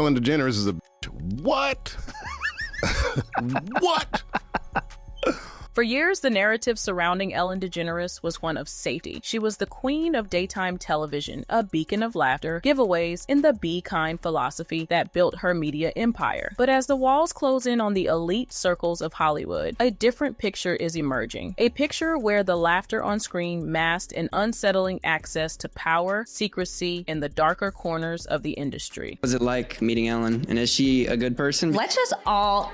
Ellen DeGeneres is a bitch. What? What? For years, the narrative surrounding Ellen DeGeneres was one of safety. She was the queen of daytime television, a beacon of laughter, giveaways, and the be kind philosophy that built her media empire. But as the walls close in on the elite circles of Hollywood, a different picture is emerging. A picture where the laughter on screen masked an unsettling access to power, secrecy, and the darker corners of the industry. What was it like meeting Ellen, and is she a good person? Let's just all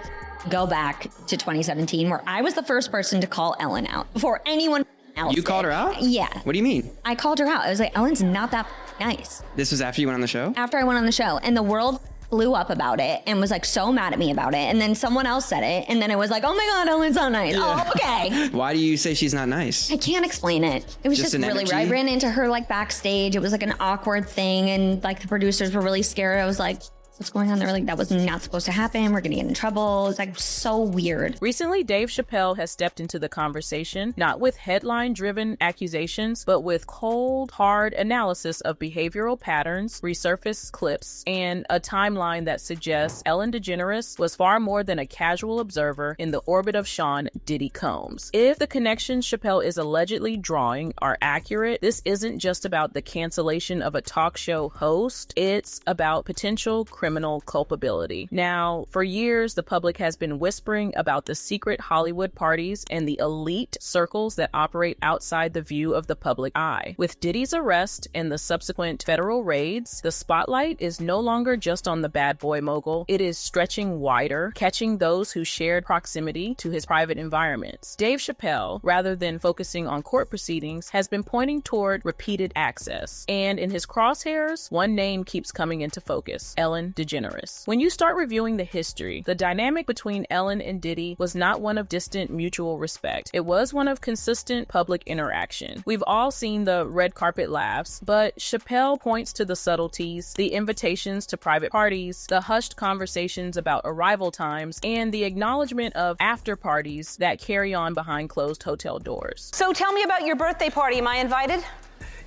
go back to 2017, where I was the first person to call Ellen out before anyone else. You called her out? Yeah. What do you mean? I called her out. I was like, Ellen's not that nice. This was after you went on the show? After I went on the show, and the world blew up about it and was like so mad at me about it. And then someone else said it, and then it was like, oh my God, Ellen's not nice. Yeah. Oh, okay. Why do you say she's not nice? I can't explain it. It was just really energy? weird. I ran into her like backstage. It was like an awkward thing, and like the producers were really scared. I was like, what's going on? They were like, that was not supposed to happen. We're gonna get in trouble. It's like so weird. Recently, Dave Chappelle has stepped into the conversation, not with headline-driven accusations, but with cold, hard analysis of behavioral patterns, resurfaced clips, and a timeline that suggests Ellen DeGeneres was far more than a casual observer in the orbit of Sean Diddy Combs. If the connections Chappelle is allegedly drawing are accurate, this isn't just about the cancellation of a talk show host, it's about potential criminal culpability. Now, for years, the public has been whispering about the secret Hollywood parties and the elite circles that operate outside the view of the public eye. With Diddy's arrest and the subsequent federal raids, the spotlight is no longer just on the bad boy mogul. It is stretching wider, catching those who shared proximity to his private environments. Dave Chappelle, rather than focusing on court proceedings, has been pointing toward repeated access. And in his crosshairs, one name keeps coming into focus: Ellen DeGeneres. When you start reviewing the history, the dynamic between Ellen and Diddy was not one of distant mutual respect. It was one of consistent public interaction. We've all seen the red carpet laughs, but Chappelle points to the subtleties, the invitations to private parties, the hushed conversations about arrival times, and the acknowledgement of after parties that carry on behind closed hotel doors. So tell me about your birthday party. Am I invited?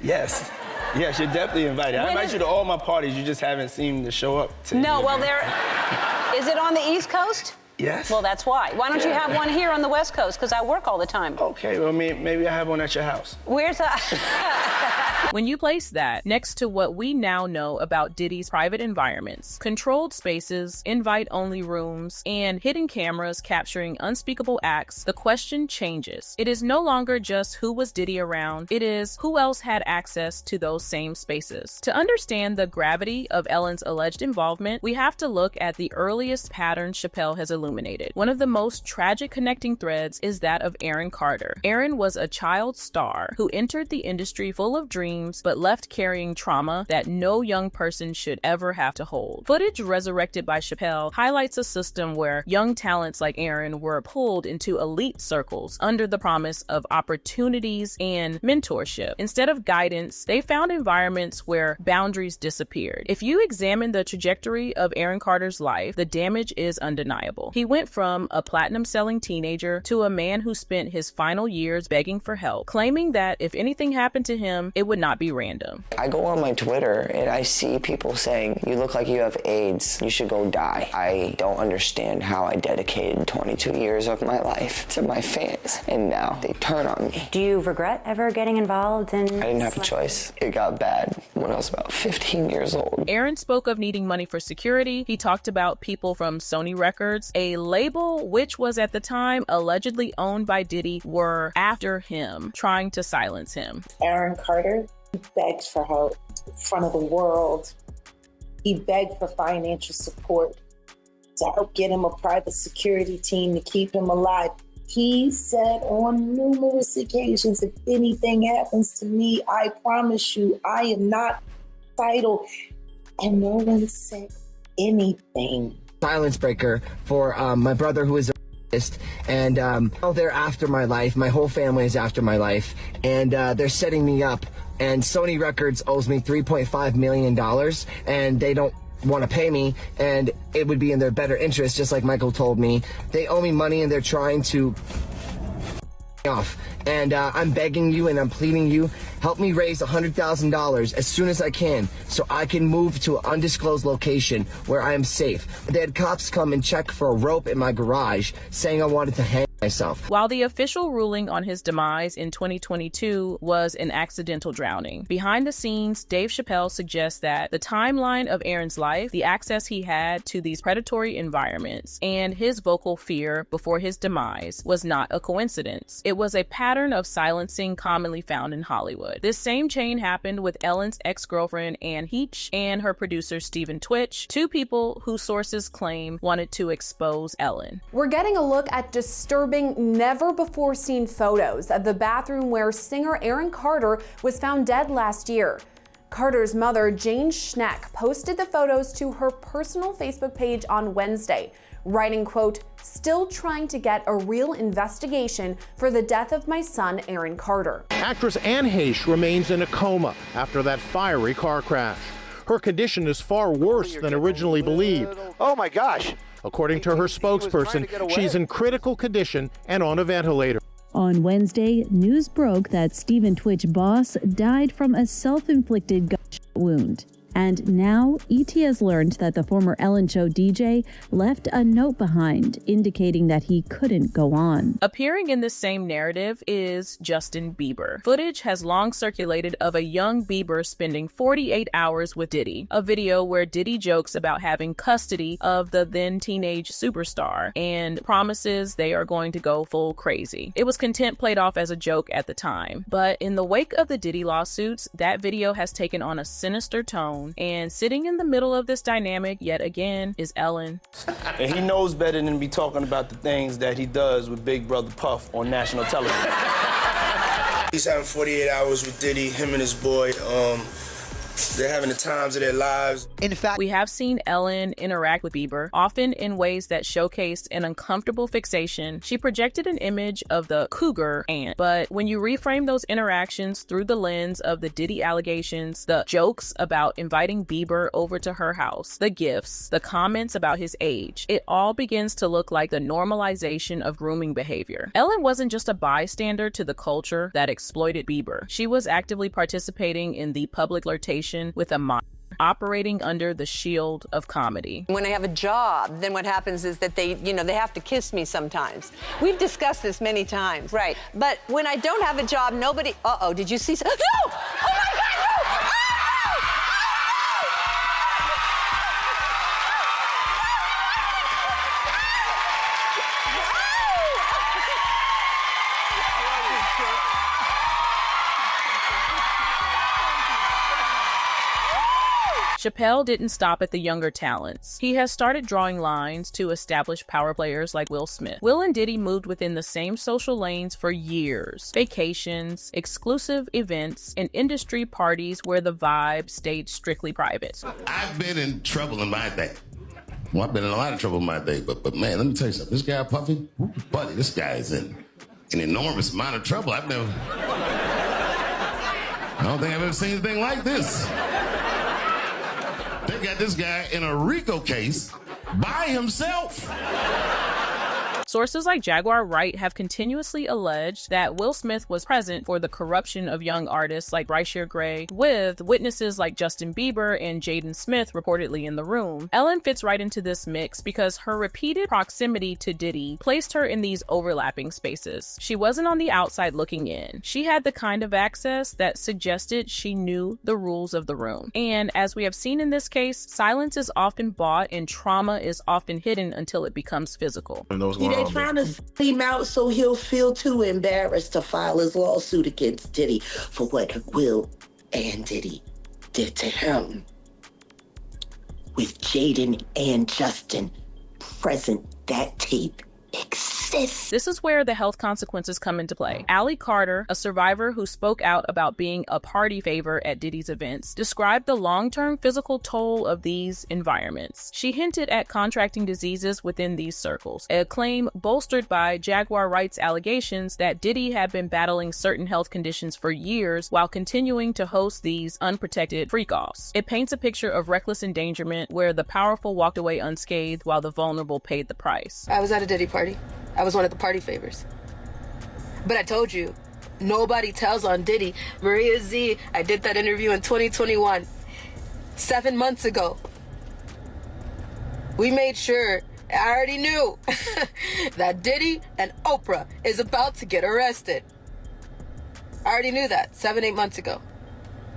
Yes. Yes, you're definitely invited. I invite you to all my parties. You just haven't seemed to show up to No, well, is it on the East Coast? Yes. Well, that's why. Why don't you have one here on the West Coast? Because I work all the time. Okay, well, maybe I have one at your house. Where's that? When you place that next to what we now know about Diddy's private environments, controlled spaces, invite-only rooms, and hidden cameras capturing unspeakable acts, the question changes. It is no longer just who was Diddy around, it is who else had access to those same spaces. To understand the gravity of Ellen's alleged involvement, we have to look at the earliest pattern Chappelle has illuminated. One of the most tragic connecting threads is that of Aaron Carter. Aaron was a child star who entered the industry full of dreams but left carrying trauma that no young person should ever have to hold. Footage resurrected by Chappelle highlights a system where young talents like Aaron were pulled into elite circles under the promise of opportunities and mentorship. Instead of guidance, they found environments where boundaries disappeared. If you examine the trajectory of Aaron Carter's life, the damage is undeniable. He went from a platinum-selling teenager to a man who spent his final years begging for help, claiming that if anything happened to him, it would not be random. I go on my Twitter and I see people saying, you look like you have AIDS, you should go die. I don't understand how I dedicated 22 years of my life to my fans, and now they turn on me. Do you regret ever getting involved in... I didn't have a choice. It got bad when I was about 15 years old. Aaron spoke of needing money for security. He talked about people from Sony Records, a label which was at the time allegedly owned by Diddy, were after him, trying to silence him. Aaron Carter begged for help in front of the world. He begged for financial support to help get him a private security team to keep him alive. He said on numerous occasions, if anything happens to me, I promise you, I am not vital. And no one said anything. Silence breaker for my brother, who is a and they're after my life. My whole family is after my life, and they're setting me up. And Sony Records owes me $3.5 million, and they don't want to pay me, and it would be in their better interest, just like Michael told me. They owe me money, and they're trying to off. And I'm begging you and I'm pleading you, Help me raise $100,000 as soon as I can so I can move to an undisclosed location where I am safe. They had cops come and check for a rope in my garage saying I wanted to hang myself. While the official ruling on his demise in 2022 was an accidental drowning, behind the scenes, Dave Chappelle suggests that the timeline of Aaron's life, the access he had to these predatory environments, and his vocal fear before his demise was not a coincidence. It was a pattern of silencing commonly found in Hollywood. This same chain happened with Ellen's ex-girlfriend Anne Heche and her producer Stephen Twitch, two people whose sources claim wanted to expose Ellen. We're getting a look at disturbing, never-before-seen photos of the bathroom where singer Aaron Carter was found dead last year. Carter's mother, Jane Schneck, posted the photos to her personal Facebook page on Wednesday, writing, quote, "Still trying to get a real investigation for the death of my son, Aaron Carter." Actress Anne Heche remains in a coma after that fiery car crash. Her condition is far worse than originally believed. Oh my gosh. According to her spokesperson, she's in critical condition and on a ventilator. On Wednesday, news broke that Stephen Twitch boss died from a self-inflicted gunshot wound. And now, ET has learned that the former Ellen Show DJ left a note behind indicating that he couldn't go on. Appearing in this same narrative is Justin Bieber. Footage has long circulated of a young Bieber spending 48 hours with Diddy, a video where Diddy jokes about having custody of the then teenage superstar and promises they are going to go full crazy. It was content played off as a joke at the time, but in the wake of the Diddy lawsuits, that video has taken on a sinister tone. And sitting in the middle of this dynamic yet again is Ellen. And he knows better than to be talking about the things that he does with Big Brother Puff on national television. He's having 48 hours with Diddy, him and his boy. They're having the times of their lives. In fact, we have seen Ellen interact with Bieber, often in ways that showcased an uncomfortable fixation. She projected an image of the cougar ant, but when you reframe those interactions through the lens of the Diddy allegations, the jokes about inviting Bieber over to her house, the gifts, the comments about his age, it all begins to look like the normalization of grooming behavior. Ellen wasn't just a bystander to the culture that exploited Bieber. She was actively participating in the public flirtation with a minor, operating under the shield of comedy. When I have a job, then what happens is that they have to kiss me sometimes. We've discussed this many times. Right. But when I don't have a job, nobody, did you see? No! Oh my God, no! Chappelle didn't stop at the younger talents. He has started drawing lines to established power players like Will Smith. Will and Diddy moved within the same social lanes for years. Vacations, exclusive events, and industry parties where the vibe stayed strictly private. I've been in trouble in my day. Well, I've been in a lot of trouble in my day, but man, let me tell you something. This guy, Puffy, buddy, this guy is in an enormous amount of trouble. I don't think I've ever seen anything like this. They got this guy in a RICO case by himself. Sources like Jaguar Wright have continuously alleged that Will Smith was present for the corruption of young artists like Bryshare Gray, with witnesses like Justin Bieber and Jaden Smith reportedly in the room. Ellen fits right into this mix because her repeated proximity to Diddy placed her in these overlapping spaces. She wasn't on the outside looking in. She had the kind of access that suggested she knew the rules of the room. And as we have seen in this case, silence is often bought and trauma is often hidden until it becomes physical. They trying to him out so he'll feel too embarrassed to file his lawsuit against Diddy for what Will and Diddy did to him. With Jaden and Justin present, that tape exists. This is where the health consequences come into play. Allie Carter, a survivor who spoke out about being a party favor at Diddy's events, described the long-term physical toll of these environments. She hinted at contracting diseases within these circles, a claim bolstered by Jaguar Wright's allegations that Diddy had been battling certain health conditions for years while continuing to host these unprotected freak-offs. It paints a picture of reckless endangerment where the powerful walked away unscathed while the vulnerable paid the price. I was at a Diddy party. I was one of the party favors. But I told you, nobody tells on Diddy. Maria Z, I did that interview in 2021, 7 months ago. We made sure, I already knew that Diddy and Oprah is about to get arrested. I already knew that 7-8 months ago.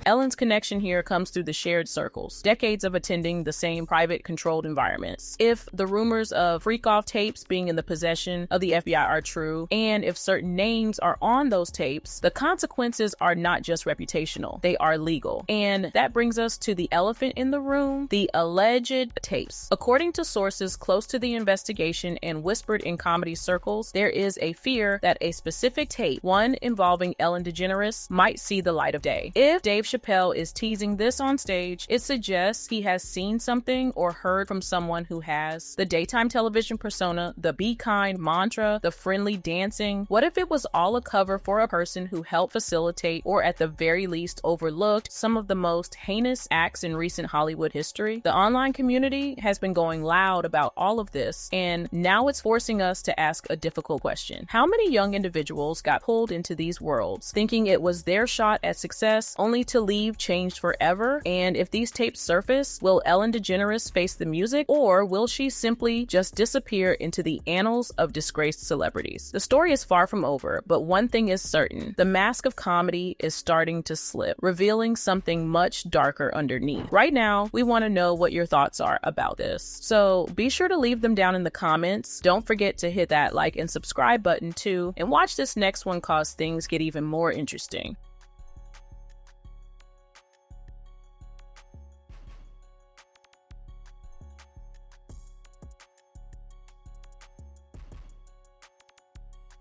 Ellen's connection here comes through the shared circles, decades of attending the same private controlled environments. If the rumors of freak-off tapes being in the possession of the FBI are true, and if certain names are on those tapes, the consequences are not just reputational, they are legal. And that brings us to the elephant in the room, the alleged tapes. According to sources close to the investigation and whispered in comedy circles, there is a fear that a specific tape, one involving Ellen DeGeneres, might see the light of day. If Dave Chappelle is teasing this on stage, it suggests he has seen something or heard from someone who has. The daytime television persona, the be kind mantra, the friendly dancing. What if it was all a cover for a person who helped facilitate or at the very least overlooked some of the most heinous acts in recent Hollywood history? The online community has been going loud about all of this, and now it's forcing us to ask a difficult question. How many young individuals got pulled into these worlds, thinking it was their shot at success, only to leave changed forever? And if these tapes surface, will Ellen DeGeneres face the music, or will she simply just disappear into the annals of disgraced celebrities? The story is far from over, but one thing is certain: the mask of comedy is starting to slip, revealing something much darker underneath. Right now, we want to know what your thoughts are about this, so be sure to leave them down in the comments. Don't forget to hit that like and subscribe button too, and watch this next one cause things get even more interesting.